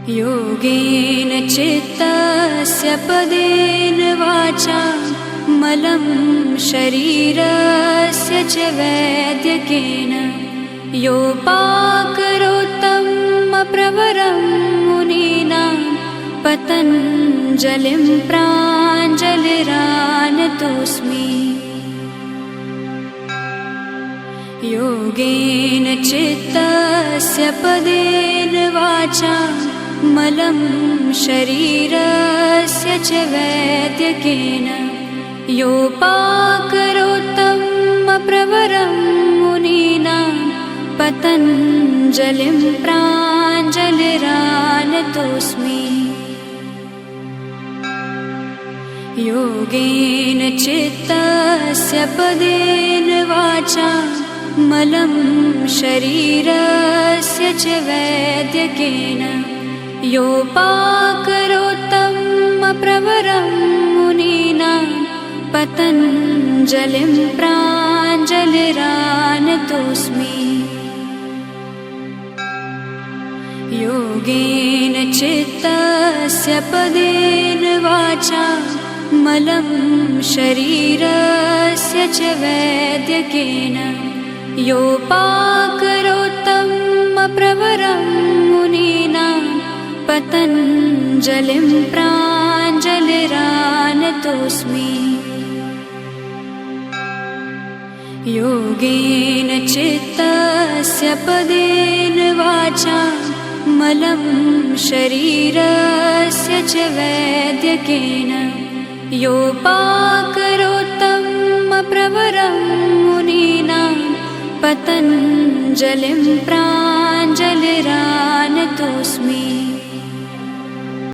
योगेन चित्तस्य पदेन वाचा मलं शरीरस्य च वैद्यकेन योपाकरोत्तं प्रवरं मुनीनां पतञ्जलिं प्राञ्जलिरानतोऽस्मि। योगेन चित्तस्य पदेन वाचा मलं शरीरस्य च वैद्यकेन योपाकरोत्तं प्रवरं मुनीनां पतञ्जलिं प्राञ्जलिरानतोऽस्मि। योगेन चित्तस्य पदेन वाचा मलं शरीरस्य च वैद्यकेन योपाकरोत्तं प्रवरं मुनीनां पतञ्जलिं प्राञ्जलिरानतोऽस्मि। योगेन चित्तस्य पदेन वाचा मलं शरीरस्य च वैद्यकेन योपाकरोत्तं प्रवरं मुनीनां पतञ्जलिं प्राञ्जलिरानतोऽस्मि। योगेन चित्तस्य पदेन वाचा मलं शरीरस्य च वैद्यकेन योपाकरोत्तं प्रवरं मुनीनां पतञ्जलिं प्राञ्जलिरानतोऽस्मि।